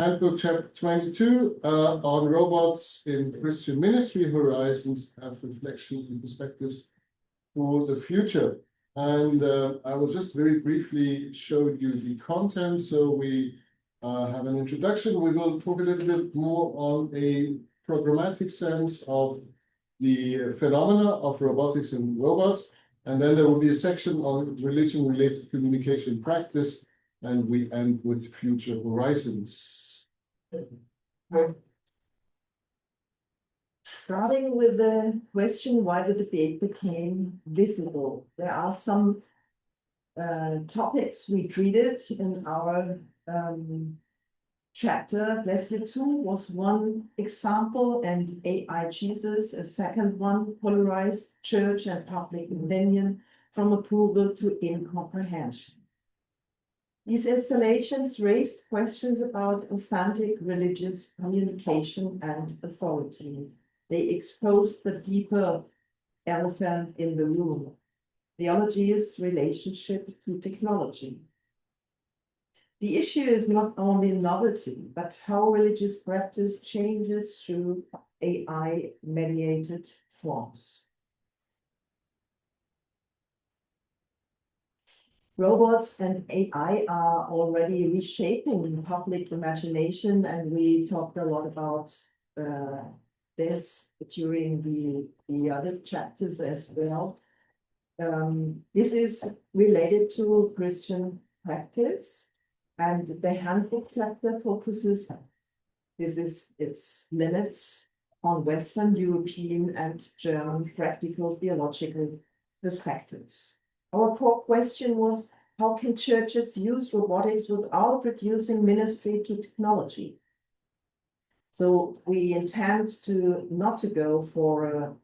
Handbook chapter 22 on robots in Christian ministry horizons and reflections and perspectives for the future. And I will just very briefly show you the content. So we have an introduction. We will talk a little bit more on a programmatic sense of the phenomena of robotics and robots. And then there will be a section on religion-related communication practice. And we end with future horizons. Starting with the question why the debate became visible. There are some topics we treated in our chapter. Bless You Too was one example, and AI Jesus, a second one, polarized church and public opinion from approval to incomprehension. These installations raised questions about authentic religious communication and authority. They exposed the deeper elephant in the room, theology's relationship to technology. The issue is not only novelty, but how religious practice changes through AI-mediated forms. Robots and AI are already reshaping public imagination, and we talked a lot about this during the other chapters as well. This is related to Christian practice, and the Handbook chapter focuses, its limits on Western, European, and German practical theological perspectives. Our core question was, how can churches use robotics without reducing ministry to technology? So we intend not to go for a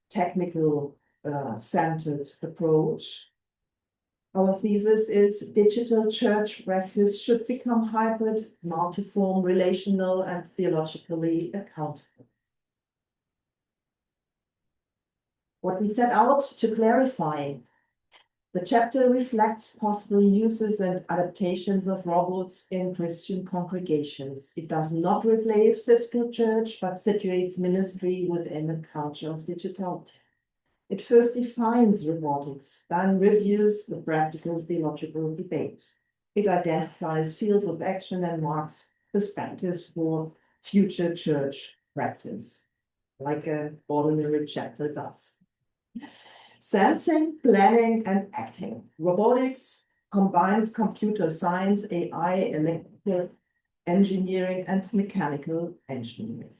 technical centered approach. Our thesis is digital church practice should become hybrid, multiform, relational, and theologically accountable. What we set out to clarify. The chapter reflects possible uses and adaptations of robots in Christian congregations. It does not replace physical church, but situates ministry within a culture of digitality. It first defines robotics, then reviews the practical theological debate. It identifies fields of action and marks perspectives for future church practice, like an ordinary chapter does. Sensing, planning, and acting. Robotics combines computer science, AI, electrical engineering, and mechanical engineering.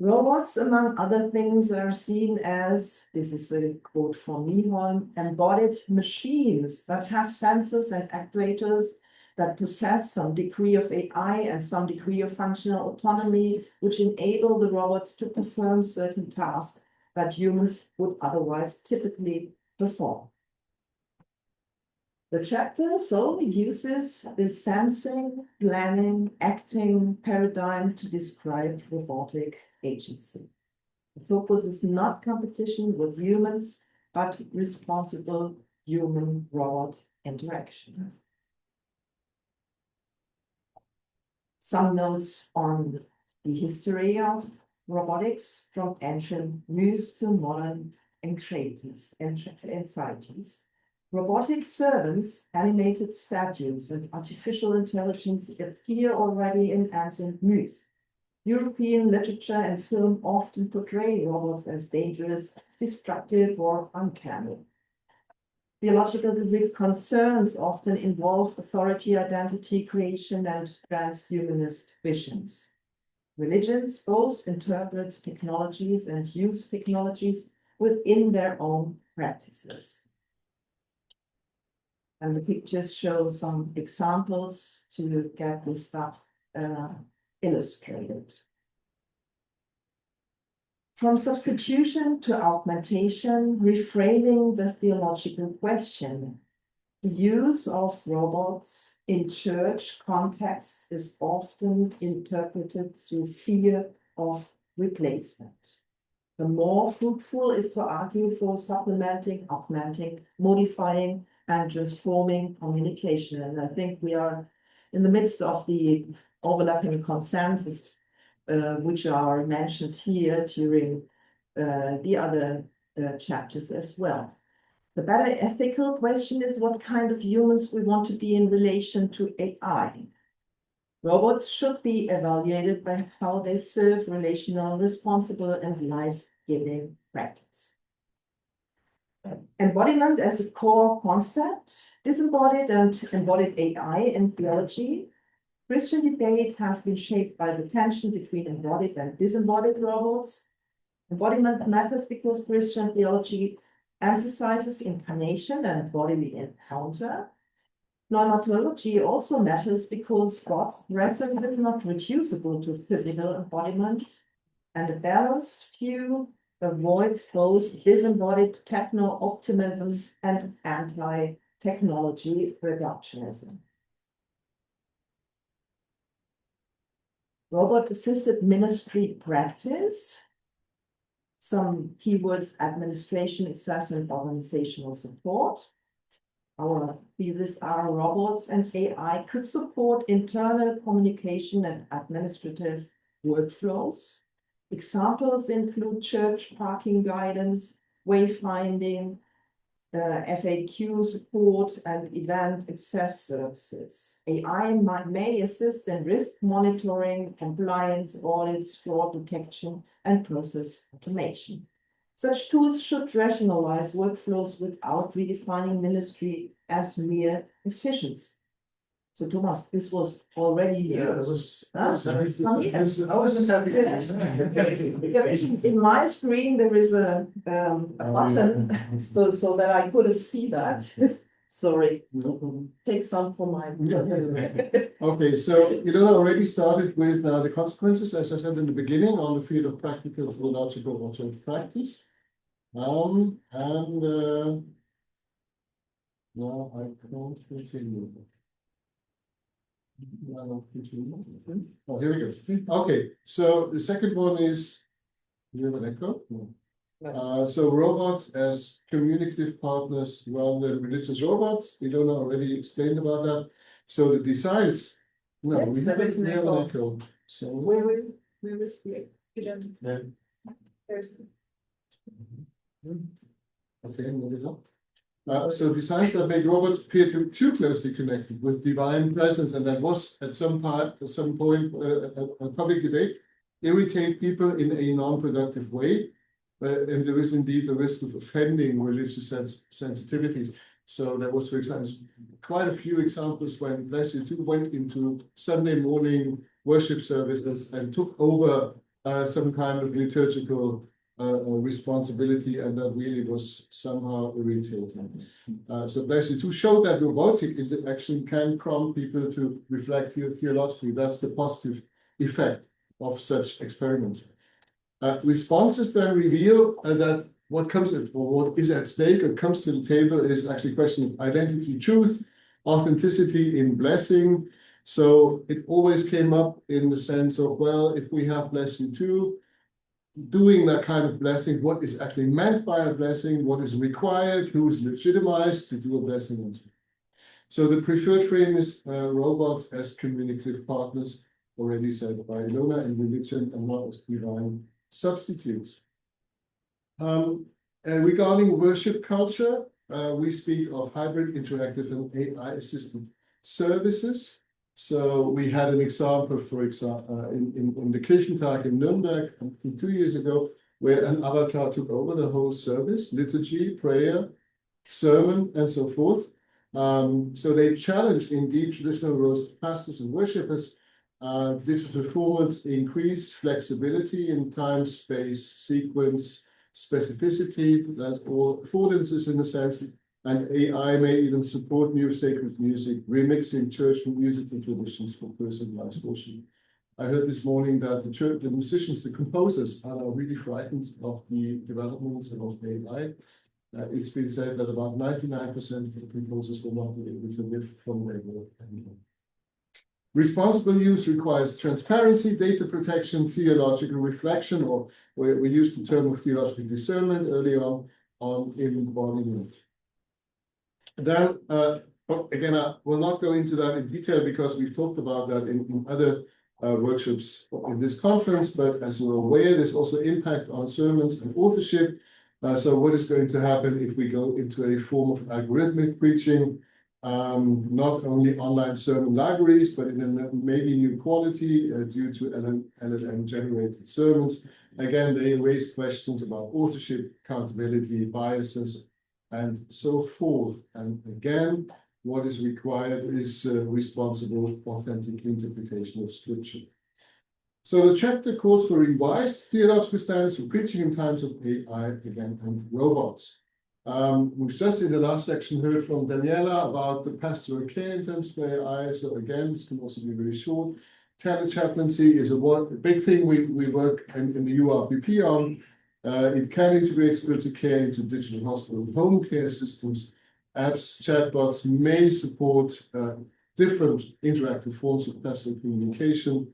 Robots, among other things, are seen as, this is a quote from Nieholm, embodied machines that have sensors and actuators that possess some degree of AI and some degree of functional autonomy, which enable the robot to perform certain tasks that humans would otherwise typically perform. The chapter so uses the sensing, planning, acting paradigm to describe robotic agency. The focus is not competition with humans, but responsible human-robot interaction. Some notes on the history of robotics from ancient Greece to modern anxieties. Robotic servants, animated statues, and artificial intelligence appear already in ancient Greece. European literature and film often portray robots as dangerous, destructive, or uncanny. Theological concerns often involve authority, identity, creation, and transhumanist visions. Religions both interpret technologies and use technologies within their own practices. And the pictures show some examples to get this stuff illustrated. From substitution to augmentation, reframing the theological question. The use of robots in church contexts is often interpreted through fear of replacement. The more fruitful is to argue for supplementing, augmenting, modifying, and transforming communication. And I think we are in the midst of the overlapping consensus, which are mentioned here during the other chapters as well. The better ethical question is what kind of humans we want to be in relation to AI. Robots should be evaluated by how they serve relational, responsible, and life-giving practice. Embodiment as a core concept, disembodied and embodied AI in theology. Christian debate has been shaped by the tension between embodied and disembodied robots. Embodiment matters because Christian theology emphasizes incarnation and bodily encounter. Pneumatology also matters because God's presence is not reducible to physical embodiment, and a balanced view avoids both disembodied techno-optimism and anti-technology reductionism. Robot-assisted ministry practice. Some keywords: administration, access, and organizational support. Our thesis are robots and AI could support internal communication and administrative workflows. Examples include church parking guidance, wayfinding, FAQ support, and event access services. AI may assist in risk monitoring, compliance audits, fraud detection, and process automation. Such tools should rationalize workflows without redefining ministry as mere efficiency. So Thomas, this was already here. Yeah, I was just happy. There is in my screen there is a button, so that I couldn't see that. Sorry. No problem. Take some for my. Okay, so Ilona already started with the consequences, as I said in the beginning, on the field of practical, theological, or church practice. Now I can't continue. Oh, here we go. Okay, so the second one is, do you have an echo? No. So robots as communicative partners rather than religious robots. Ilona already explained about that. So the designs, no, Yes, we have an echo. So Where is the? no. There's. Okay, move it up. So designs that make robots appear too closely connected with divine presence, and that was at some point a public debate, irritate people in a non-productive way, and there is indeed the risk of offending religious sensitivities. So there was, for example, quite a few examples when Bless You Too went into Sunday morning worship services and took over some kind of liturgical responsibility, and that really was somehow irritating. So Bless You Too showed that robotic interaction can prompt people to reflect theologically. That's the positive effect of such experiments. Responses then reveal that what is at stake or comes to the table is actually a question of identity, truth, authenticity in blessing. So it always came up in the sense of, well, if we have Bless You Too, doing that kind of blessing, what is actually meant by a blessing, what is required, who is legitimized to do a blessing, and so on. So the preferred frame is robots as communicative partners, already said by Ilona, in religion and not as divine substitutes. And regarding worship culture, we speak of hybrid, interactive, and AI-assisted services. So we had an example, for example, in the Kirchentag in Nuremberg, I think 2 years ago, where an avatar took over the whole service, liturgy, prayer, sermon, and so forth. So they challenged indeed traditional roles of pastors and worshippers. Digital formats increase flexibility in time, space, sequence, specificity. That's all affordances in a sense. And AI may even support new sacred music, remixing church music and traditions for personalized worship. I heard this morning that the musicians, the composers, are now really frightened of the developments of AI. It's been said that about 99% of the composers will not be able to live from their work anymore. Responsible use requires transparency, data protection, theological reflection, or we used the term of theological discernment earlier on embodiment. Then, again, I will not go into that in detail because we've talked about that in other workshops in this conference, but as you're aware, there's also impact on sermons and authorship. So what is going to happen if we go into a form of algorithmic preaching? Not only online sermon libraries, but in a maybe new quality due to LLM-generated sermons. Again, they raise questions about authorship, accountability, biases, and so forth. And again, what is required is responsible, authentic interpretation of Scripture. So the chapter calls for revised theological standards for preaching in times of AI again and robots. We've just in the last section heard from Daniela about the pastoral care in terms of AI. So again, this can also be very short. Telechaplaincy is a big thing we work in the URPP on. It can integrate spiritual care into digital hospital and home care systems. Apps, chatbots may support different interactive forms of pastoral communication.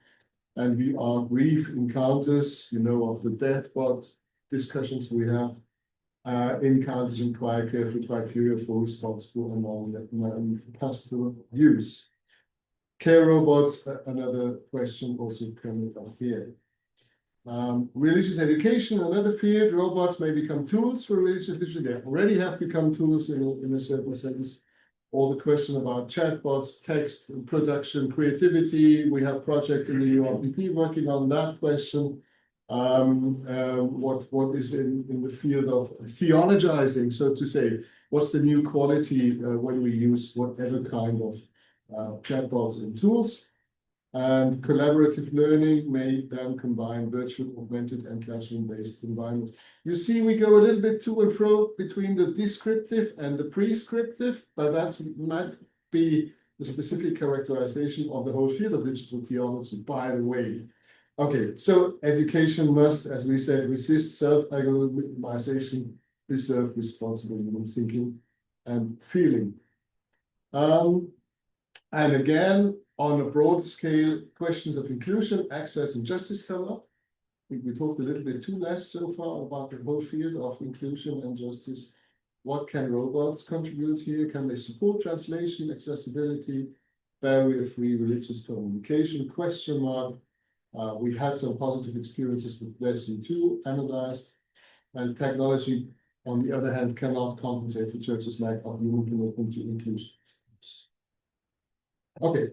And we are brief encounters, you know, of the deathbot discussions we have, encounters require careful criteria for responsible and non-naive pastoral use. Care robots, another question also coming up here. Religious education, another field. Robots may become tools for religious education. They already have become tools in a certain sense. All the question about chatbots, text production, creativity. We have projects in the URPP working on that question. What is in the field of theologizing, so to say? What's the new quality when we use whatever kind of chatbots and tools? And collaborative learning may then combine virtual, augmented, and classroom-based environments. You see, we go a little bit to and fro between the descriptive and the prescriptive, but that might be the specific characterization of the whole field of digital theology, by the way. Okay, so education must, as we said, resist self-actualization, preserve responsible human thinking and feeling. And again, on a broad scale, questions of inclusion, access, and justice come up. I think we talked a little bit too less so far about the whole field of inclusion and justice. What can robots contribute here? Can they support translation, accessibility, barrier-free religious communication? Question mark. We had some positive experiences with lesson 2 analyzed, and technology, on the other hand, cannot compensate for churches' lack of human commitment to inclusion. Okay.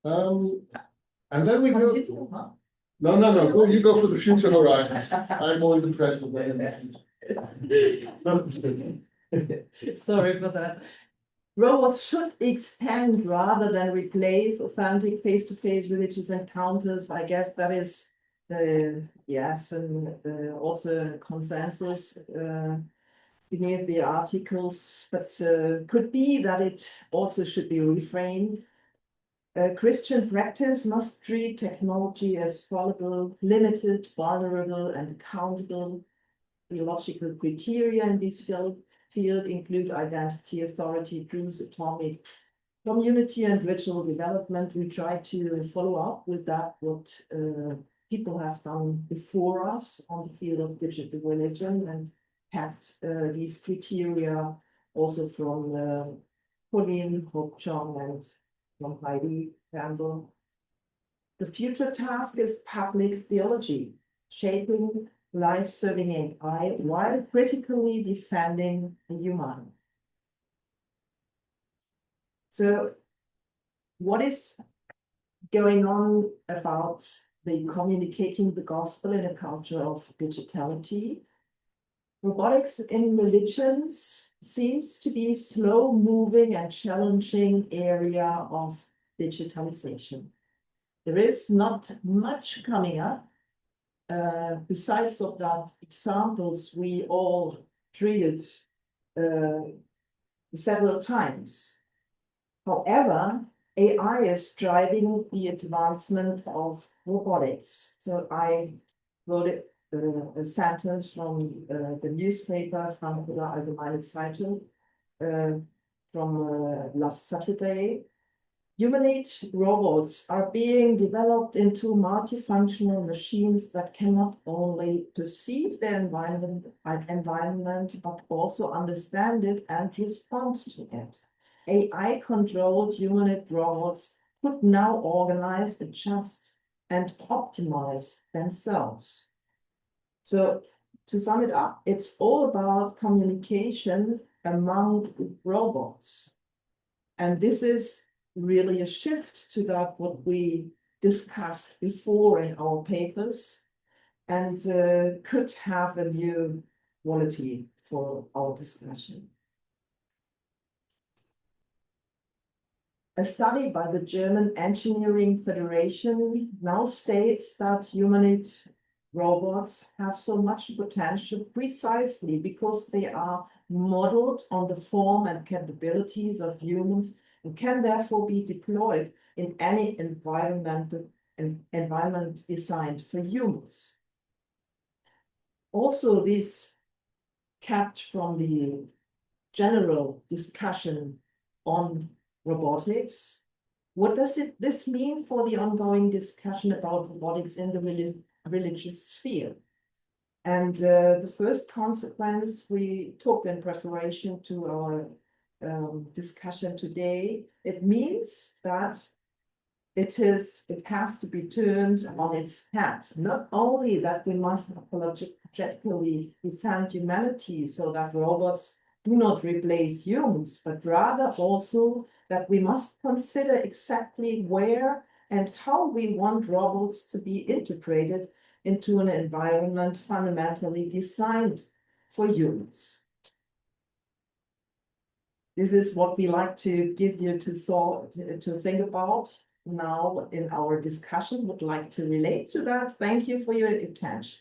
And then we go. No. Go, you go for the future horizons. I'm more in the present. Sorry for that. Robots should extend rather than replace authentic face-to-face religious encounters. I guess that is the yes, and also consensus beneath the articles, but could be that it also should be reframed. Christian practice must treat technology as fallible, limited, vulnerable, and accountable. Theological criteria in this field include identity, authority, truth, atomic, community, and ritual development. We try to follow up with that, what people have done before us on the field of digital religion, and had these criteria also from Pauline Hope-Chong and from Heidi Campbell. The future task is public theology, shaping life-serving AI while critically defending the human. So what is going on about the communicating the gospel in a culture of digitality? Robotics in religions seems to be a slow-moving and challenging area of digitalization. There is not much coming up. Besides of that examples we all treated several times. However, AI is driving the advancement of robotics. So I wrote a sentence from the newspaper Frankfurter Allgemeine Zeitung from last Saturday. Humanoid robots are being developed into multifunctional machines that cannot only perceive their environment, but also understand it and respond to it. AI-controlled humanoid robots could now organize, adjust, and optimize themselves. So to sum it up, it's all about communication among robots. And this is really a shift to that what we discussed before in our papers, and could have a new quality for our discussion. A study by the German Engineering Federation now states that humanoid robots have so much potential precisely because they are modeled on the form and capabilities of humans and can therefore be deployed in any environment designed for humans. Also, this kept from the general discussion on robotics. What does this mean for the ongoing discussion about robotics in the religious sphere? And the first consequence we took in preparation to our discussion today, it means that it has to be turned on its head. Not only that we must apologetically defend humanity so that robots do not replace humans, but rather also that we must consider exactly where and how we want robots to be integrated into an environment fundamentally designed for humans. This is what we like to give you to think about now in our discussion. Would like to relate to that. Thank you for your attention.